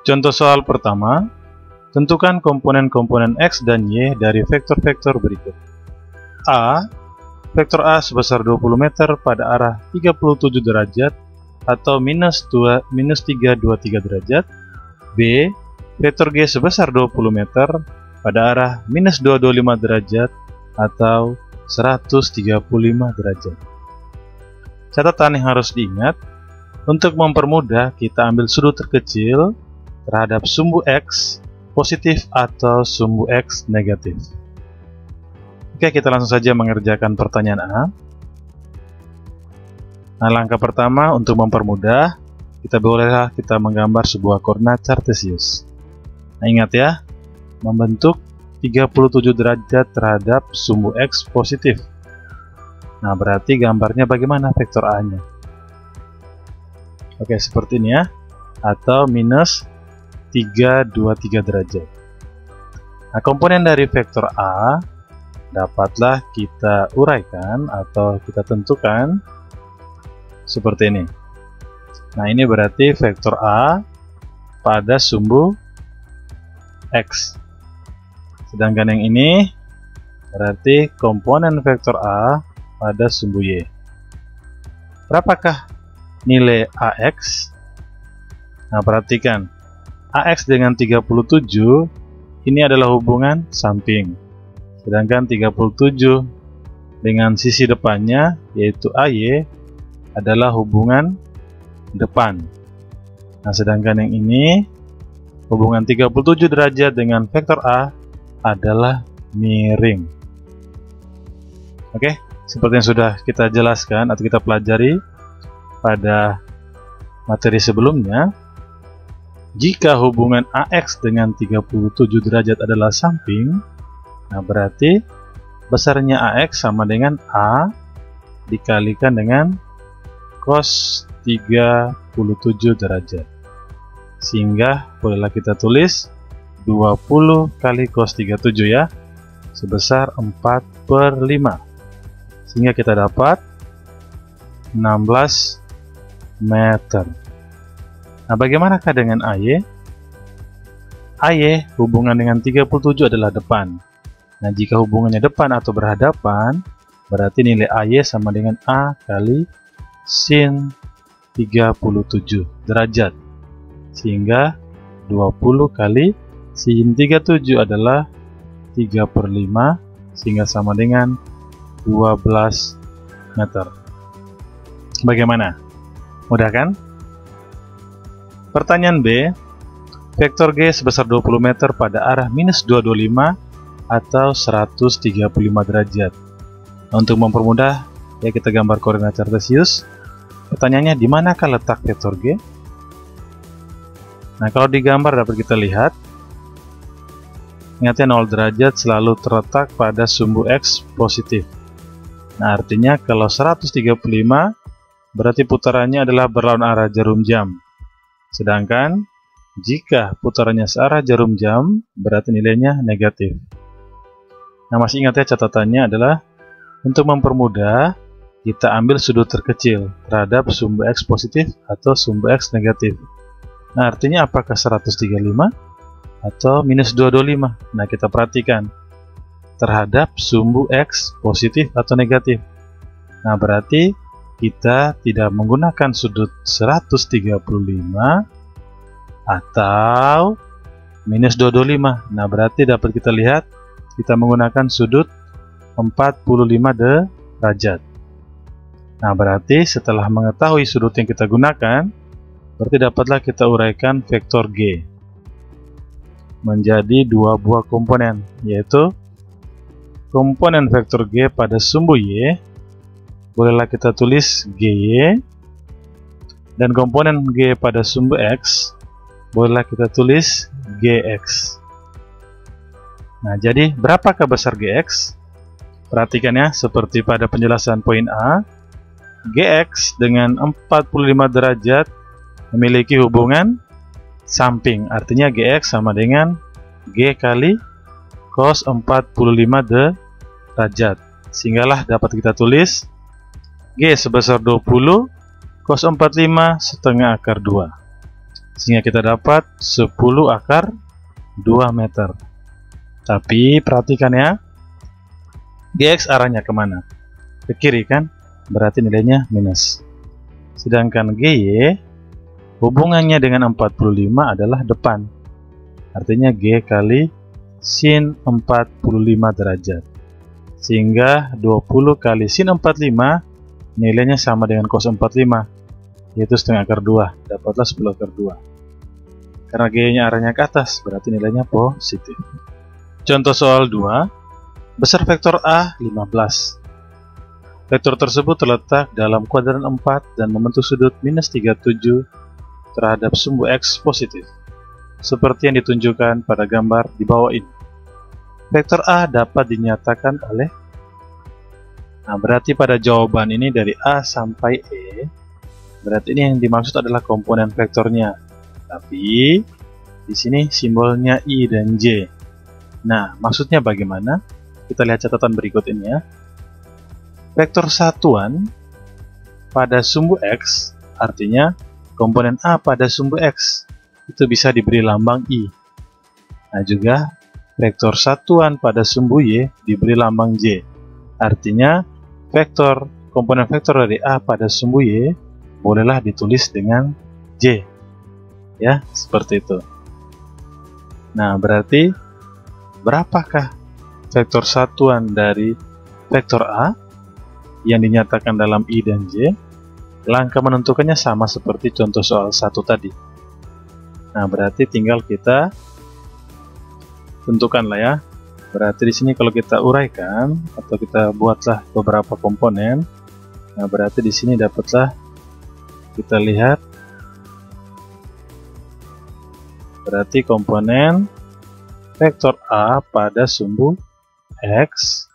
Contoh soal pertama, tentukan komponen-komponen X dan Y dari vektor-vektor berikut. A. Vektor A sebesar 20 meter pada arah 37 derajat atau minus 323 derajat. B. Vektor G sebesar 20 meter pada arah minus 225 derajat atau 135 derajat. Catatan yang harus diingat, untuk mempermudah kita ambil sudut terkecil terhadap sumbu X positif atau sumbu X negatif. Oke, kita langsung saja mengerjakan pertanyaan A. Nah, langkah pertama untuk mempermudah, kita menggambar sebuah koordinat kartesius. Nah, ingat ya, membentuk 37 derajat terhadap sumbu X positif. Nah, berarti gambarnya bagaimana vektor A-nya? Oke, seperti ini ya, atau minus 323 derajat. Nah, komponen dari vektor A dapatlah kita uraikan atau kita tentukan seperti ini. Nah, ini berarti vektor A pada sumbu X. Sedangkan yang ini berarti komponen vektor A pada sumbu Y. Berapakah nilai AX? Nah, perhatikan. AX dengan 37 ini adalah hubungan samping. Sedangkan 37 dengan sisi depannya yaitu AY adalah hubungan depan. Nah, sedangkan yang ini hubungan 37 derajat dengan vektor A adalah miring. Oke, seperti yang sudah kita jelaskan atau kita pelajari pada materi sebelumnya, jika hubungan AX dengan 37 derajat adalah samping, nah berarti besarnya AX sama dengan A dikalikan dengan cos 37 derajat. Sehingga bolehlah kita tulis 20 kali cos 37 ya, sebesar 4/5. Sehingga kita dapat 16 meter. Nah, bagaimanakah dengan AY? AY hubungan dengan 37 adalah depan. Nah, jika hubungannya depan atau berhadapan, berarti nilai AY sama dengan A kali sin 37 derajat. Sehingga 20 kali sin 37 adalah 3/5, sehingga sama dengan 12 meter. Bagaimana? Mudah kan? Pertanyaan B, vektor G sebesar 20 meter pada arah minus 225 atau 135 derajat. Untuk mempermudah, ya kita gambar koordinat kartesius. Pertanyaannya, di manakah letak vektor G? Nah, kalau digambar dapat kita lihat, ingatnya 0 derajat selalu terletak pada sumbu X positif. Nah, artinya kalau 135 berarti putarannya adalah berlawan arah jarum jam. Sedangkan jika putarannya searah jarum jam, berarti nilainya negatif. Nah, masih ingat ya, catatannya adalah untuk mempermudah, kita ambil sudut terkecil terhadap sumbu X positif atau sumbu X negatif. Nah, artinya apakah 135 atau minus 225? Nah, kita perhatikan terhadap sumbu X positif atau negatif. Nah, berarti kita tidak menggunakan sudut 135 atau minus 225. Nah, berarti dapat kita lihat kita menggunakan sudut 45 derajat. Nah, berarti setelah mengetahui sudut yang kita gunakan, berarti dapatlah kita uraikan vektor G menjadi dua buah komponen, yaitu komponen vektor G pada sumbu Y bolehlah kita tulis GY, dan komponen G pada sumbu X bolehlah kita tulis GX. Nah, jadi berapakah besar GX? Perhatikan ya, seperti pada penjelasan poin A, GX dengan 45 derajat memiliki hubungan samping, artinya GX sama dengan G kali cos 45 derajat. Sehinggalah dapat kita tulis G sebesar 20 cos 45 setengah akar 2. Sehingga kita dapat 10 akar 2 meter. Tapi perhatikan ya, Gx arahnya kemana? Ke kiri kan? Berarti nilainya minus. Sedangkan Gy hubungannya dengan 45 adalah depan. Artinya G kali sin 45 derajat. Sehingga 20 kali sin 45 nilainya sama dengan cos 45, yaitu setengah akar 2. Dapatlah 10 akar 2. Karena G-nya arahnya ke atas, berarti nilainya positif. Contoh soal 2. Besar vektor A 15. Vektor tersebut terletak dalam kuadran 4 dan membentuk sudut minus 37 terhadap sumbu X positif, seperti yang ditunjukkan pada gambar di bawah ini. Vektor A dapat dinyatakan oleh, nah berarti pada jawaban ini dari A sampai E, berarti ini yang dimaksud adalah komponen vektornya. Tapi di sini simbolnya I dan J. Nah, maksudnya bagaimana? Kita lihat catatan berikut ini ya. Vektor satuan pada sumbu X, artinya komponen A pada sumbu X, itu bisa diberi lambang I. Nah juga vektor satuan pada sumbu Y diberi lambang J. Artinya komponen vektor dari A pada sumbu Y bolehlah ditulis dengan J. Ya, seperti itu. Nah, berarti berapakah vektor satuan dari vektor A yang dinyatakan dalam I dan J? Langkah menentukannya sama seperti contoh soal 1 tadi. Nah, berarti tinggal kita tentukanlah ya. Berarti di sini kalau kita uraikan atau kita buatlah beberapa komponen. Nah, berarti di sini dapatlah kita lihat. Berarti komponen vektor A pada sumbu X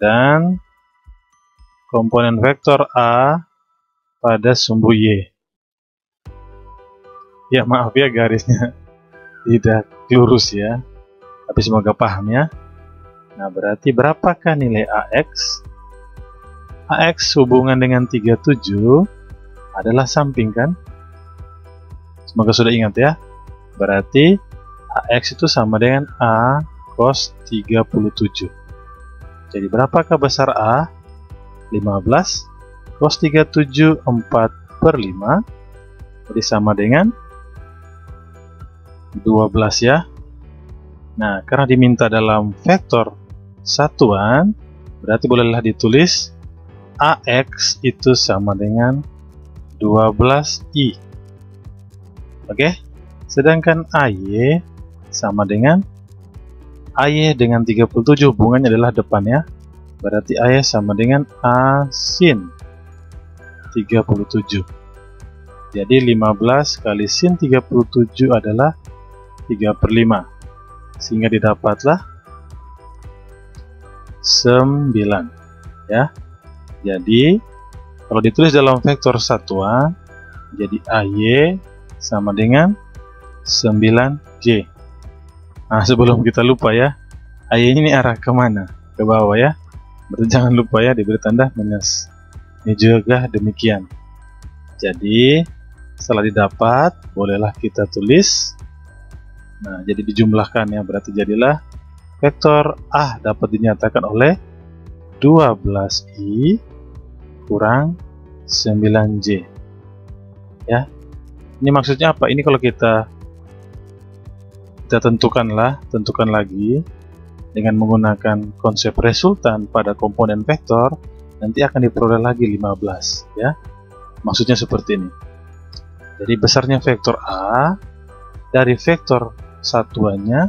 dan komponen vektor A pada sumbu Y. Ya, maaf ya garisnya tidak lurus ya. Tapi semoga paham ya. Nah, berarti berapakah nilai AX? AX hubungan dengan 37 adalah samping kan? Semoga sudah ingat ya. Berarti AX itu sama dengan A cos 37. Jadi berapakah besar A? 15. Cos 37 4/5. Jadi sama dengan 12 ya. Nah, karena diminta dalam vektor satuan, berarti bolehlah ditulis AX itu sama dengan 12I. Oke? Sedangkan AY sama dengan AY dengan 37, hubungannya adalah depan ya. Berarti AY sama dengan A sin 37. Jadi 15 kali sin 37 adalah 3/5. Sehingga didapatlah 9 ya. Jadi kalau ditulis dalam vektor satuan, jadi AY sama dengan 9J. Nah, sebelum kita lupa ya, AY ini arah kemana? Ke bawah ya. Berarti jangan lupa ya diberi tanda minus. Ini juga demikian. Jadi setelah didapat, bolehlah kita tulis. Nah, jadi dijumlahkan ya, berarti jadilah vektor A dapat dinyatakan oleh 12I kurang 9J. Ya. Ini maksudnya apa? Ini kalau kita tentukan lagi dengan menggunakan konsep resultan pada komponen vektor, nanti akan diperoleh lagi 15 ya. Maksudnya seperti ini. Jadi besarnya vektor A dari vektor satuannya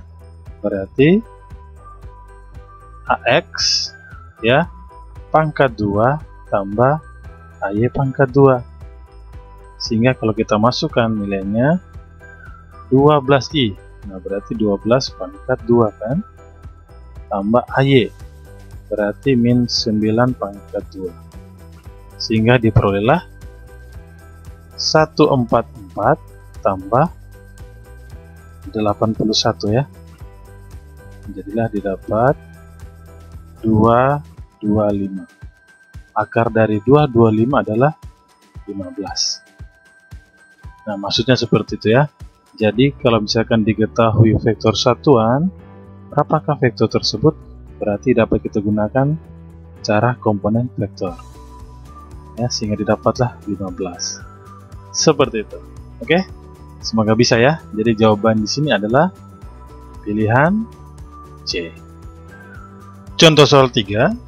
berarti AX ya pangkat 2 tambah AY pangkat 2. Sehingga kalau kita masukkan nilainya 12I. Nah, berarti 12 pangkat 2 kan? Tambah AY. Berarti min 9 pangkat 2. Sehingga diperolehlah 144 tambah 81 ya. Jadilah didapat 225. Akar dari 225 adalah 15. Nah, maksudnya seperti itu ya. Jadi kalau misalkan diketahui vektor satuan, berapakah vektor tersebut, berarti dapat kita gunakan cara komponen vektor. Ya, sehingga didapatlah 15. Seperti itu. Oke? Semoga bisa ya. Jadi jawaban di sini adalah pilihan C. Contoh soal 3.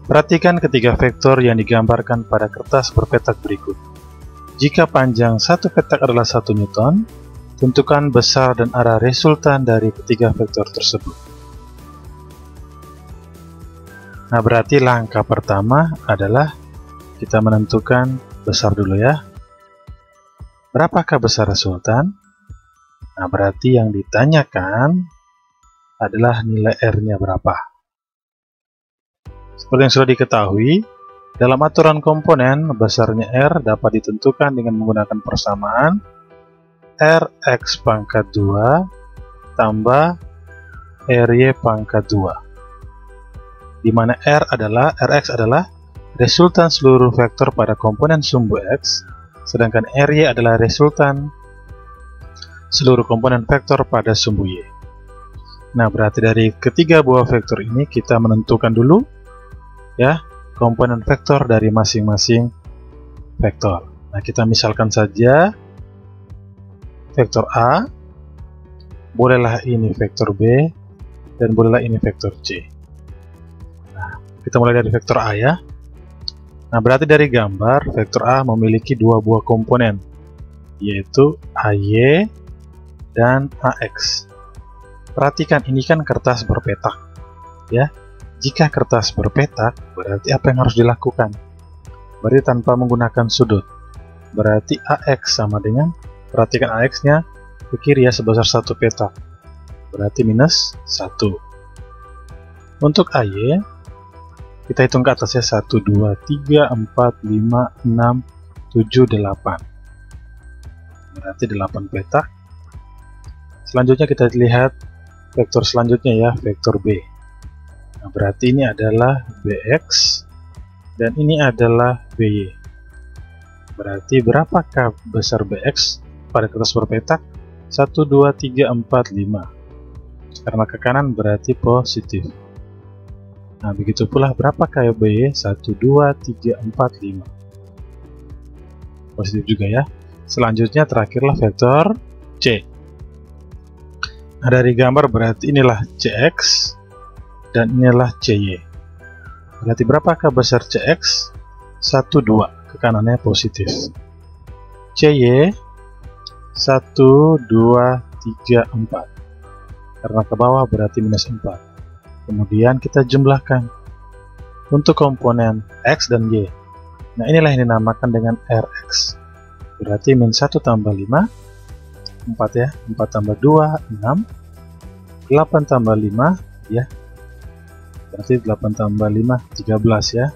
Perhatikan ketiga vektor yang digambarkan pada kertas berpetak berikut. Jika panjang satu petak adalah 1 Newton, tentukan besar dan arah resultan dari ketiga vektor tersebut. Nah, berarti langkah pertama adalah kita menentukan besar dulu ya. Berapakah besar resultan? Nah, berarti yang ditanyakan adalah nilai R-nya berapa. Seperti yang sudah diketahui, dalam aturan komponen, besarnya R dapat ditentukan dengan menggunakan persamaan Rx pangkat 2 tambah Ry pangkat 2, di mana Rx adalah resultan seluruh vektor pada komponen sumbu X, sedangkan Ry adalah resultan seluruh komponen vektor pada sumbu Y. Nah, berarti dari ketiga buah vektor ini kita menentukan dulu ya komponen vektor dari masing-masing vektor. Nah, kita misalkan saja vektor A, bolehlah ini vektor B, dan bolehlah ini vektor C. Nah, kita mulai dari vektor A ya. Nah, berarti dari gambar, vektor A memiliki dua buah komponen, yaitu AY dan AX. Perhatikan, ini kan kertas berpetak ya. Jika kertas berpetak, berarti apa yang harus dilakukan? Berarti tanpa menggunakan sudut. Berarti AX sama dengan, perhatikan AX-nya ke kiri ya, sebesar 1 petak. Berarti minus 1. Untuk AY, kita hitung ke atasnya 1, 2, 3, 4, 5, 6, 7, 8. Berarti 8 petak. Selanjutnya kita lihat vektor selanjutnya ya, vektor B. Nah, berarti ini adalah Bx dan ini adalah By. Berarti berapakah besar Bx pada kertas berpetak? 1, 2, 3, 4, 5. Karena ke kanan berarti positif. Nah, begitu pula berapakah By? 1, 2, 3, 4, 5. Positif juga ya. Selanjutnya terakhirlah vektor C. Nah, dari gambar berarti inilah Cx dan inilah Cy. Berarti berapakah besar Cx? 1, 2, ke kanannya positif. Cy 1, 2, 3, 4. Karena ke bawah berarti minus 4. Kemudian kita jumlahkan untuk komponen X dan Y. Nah, inilah yang dinamakan dengan Rx. Berarti min 1 tambah 5, 4 ya. 4 tambah 2, 6. 8 tambah 5 ya. Berarti 8 tambah 5, 13 ya.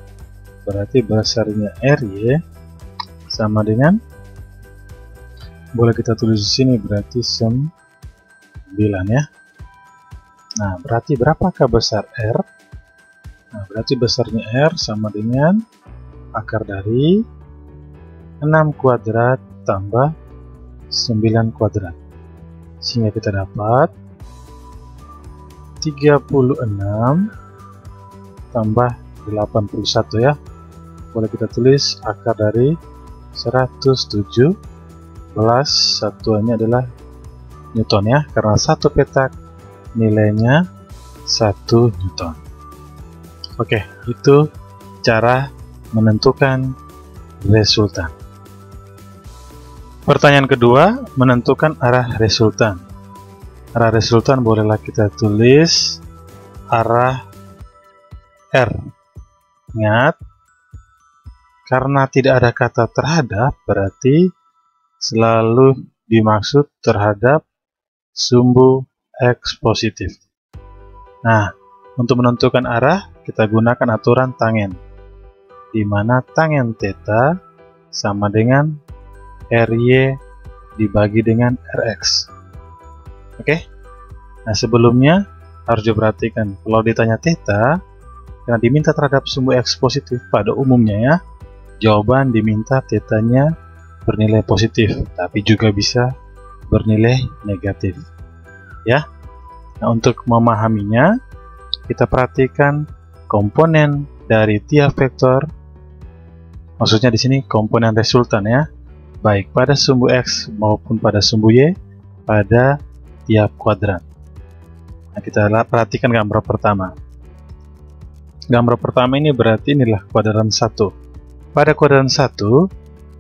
Berarti besarnya Ry sama dengan, boleh kita tulis di sini, berarti 9 ya. Nah, berarti berapakah besar R? Nah, berarti besarnya R sama dengan akar dari 6 kuadrat tambah 9 kuadrat. Sehingga kita dapat 36 tambah 81 ya. Boleh kita tulis akar dari 117, satuannya adalah Newton ya, karena 1 petak nilainya 1 Newton. Oke, itu cara menentukan resultan. Pertanyaan kedua, menentukan arah resultan. Arah resultan bolehlah kita tulis arah R. Ingat, karena tidak ada kata terhadap, berarti selalu dimaksud terhadap sumbu X positif. Nah, untuk menentukan arah, kita gunakan aturan tangen, di mana tangen theta sama dengan Ry dibagi dengan Rx. Oke? Nah, sebelumnya harus diperhatikan, kalau ditanya theta, karena diminta terhadap sumbu X positif pada umumnya ya, jawaban diminta tetanya bernilai positif, tapi juga bisa bernilai negatif. Ya. Nah, untuk memahaminya, kita perhatikan komponen dari tiap vektor. Maksudnya di sini komponen resultan ya, baik pada sumbu X maupun pada sumbu Y pada tiap kuadran. Nah, kita perhatikan gambar pertama. Gambar pertama ini berarti inilah kuadran 1. Pada kuadran 1,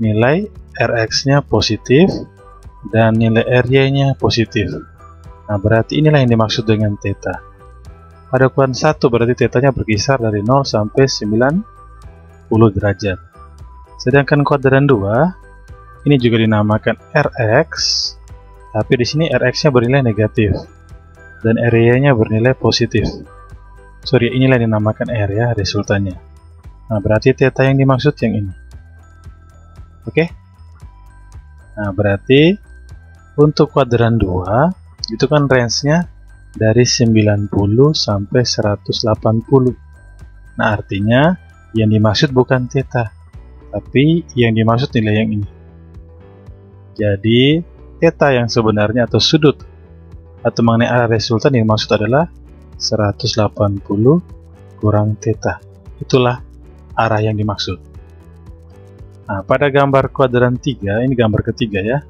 nilai Rx-nya positif dan nilai Ry-nya positif. Nah, berarti inilah yang dimaksud dengan theta. Pada kuadran 1 berarti theta-nya berkisar dari 0 sampai 90 derajat. Sedangkan kuadran 2 ini juga dinamakan Rx, tapi di sini Rx-nya bernilai negatif dan Ry-nya bernilai positif. Sorry, inilah yang dinamakan R ya, resultannya. Nah, berarti theta yang dimaksud yang ini. Oke? Nah, berarti untuk kuadran 2 itu kan range-nya dari 90 sampai 180. Nah, artinya yang dimaksud bukan theta, tapi yang dimaksud nilai yang ini. Jadi, theta yang sebenarnya atau sudut atau mengenai arah resultan yang dimaksud adalah 180 kurang theta. Itulah arah yang dimaksud. Nah, pada gambar kuadran 3, ini gambar ketiga ya.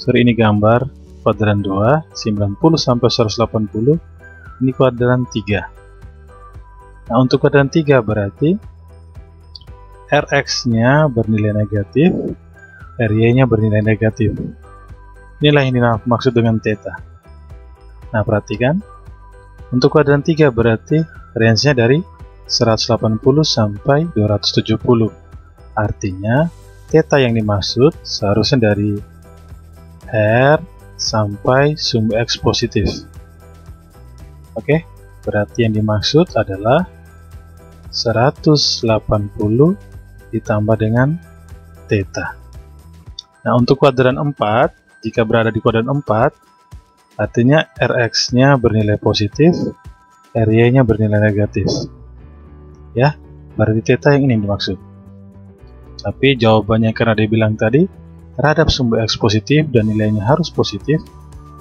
Sorry, ini gambar kuadran 2, 90 sampai 180, ini kuadran 3. Nah, untuk kuadran 3 berarti Rx-nya bernilai negatif, Ry-nya bernilai negatif. Inilah yang dimaksud dengan theta. Nah, perhatikan. Untuk kuadran 3 berarti range-nya dari 180 sampai 270. Artinya, theta yang dimaksud seharusnya dari R sampai sumbu X positif. Oke, berarti yang dimaksud adalah 180 ditambah dengan theta. Nah, untuk kuadran 4, jika berada di kuadran 4, artinya Rx-nya bernilai positif, Ry-nya bernilai negatif. Ya, berarti theta yang ini yang dimaksud. Tapi jawabannya karena dia bilang tadi, terhadap sumbu X positif dan nilainya harus positif,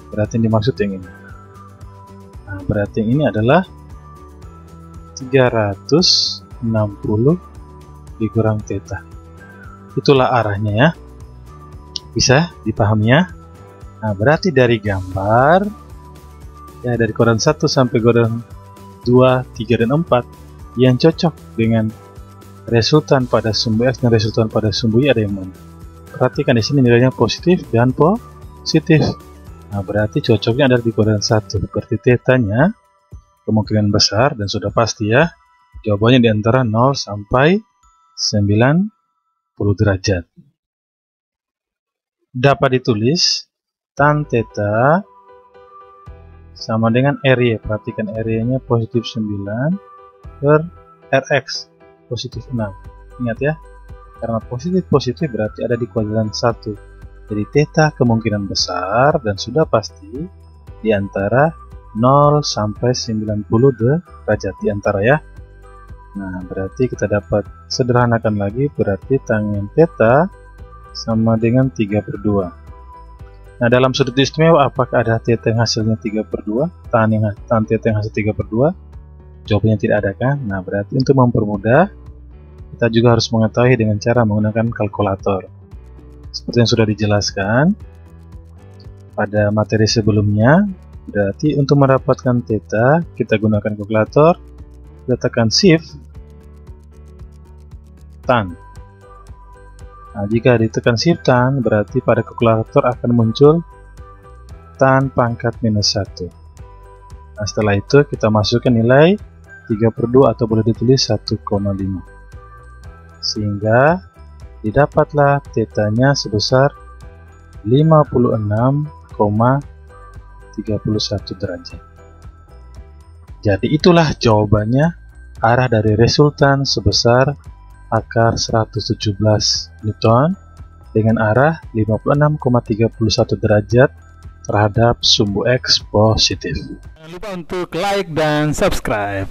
berarti yang dimaksud yang ini. Nah, berarti yang ini adalah 360 dikurang theta. Itulah arahnya ya. Bisa dipahami ya? Nah, berarti dari gambar ya, dari kuadran 1 sampai kuadran 2, 3, dan 4 yang cocok dengan resultan pada sumbu X dan resultan pada sumbu Y ada yang mana? Perhatikan di sini nilainya positif dan positif. Nah, berarti cocoknya ada di kuadran 1. Berarti theta-nya kemungkinan besar dan sudah pasti ya. Jawabannya di antara 0 sampai 90 derajat. Dapat ditulis tan theta sama dengan Ry. Perhatikan Ry-nya positif 9 per Rx positif 6. Ingat ya. Karena positif-positif berarti ada di kuadran 1. Jadi theta kemungkinan besar dan sudah pasti di antara 0 sampai 90 derajat di antara ya. Nah, berarti kita dapat sederhanakan lagi, berarti tangen theta sama dengan 3/2. Nah, dalam sudut istimewa apakah ada theta yang hasilnya 3/2? Tan theta yang hasil 3/2? Jawabannya tidak ada kan? Nah, berarti untuk mempermudah kita juga harus mengetahui dengan cara menggunakan kalkulator. Seperti yang sudah dijelaskan pada materi sebelumnya, berarti untuk mendapatkan theta, kita gunakan kalkulator, kita tekan shift, tan. Nah, jika ditekan shift tan, berarti pada kalkulator akan muncul tan pangkat minus 1. Nah, setelah itu kita masukkan nilai 3/2 atau boleh ditulis 1,5. Sehingga didapatlah theta-nya sebesar 56,31 derajat. Jadi itulah jawabannya, arah dari resultan sebesar akar 117 Newton dengan arah 56,31 derajat terhadap sumbu X positif. Jangan lupa untuk like dan subscribe.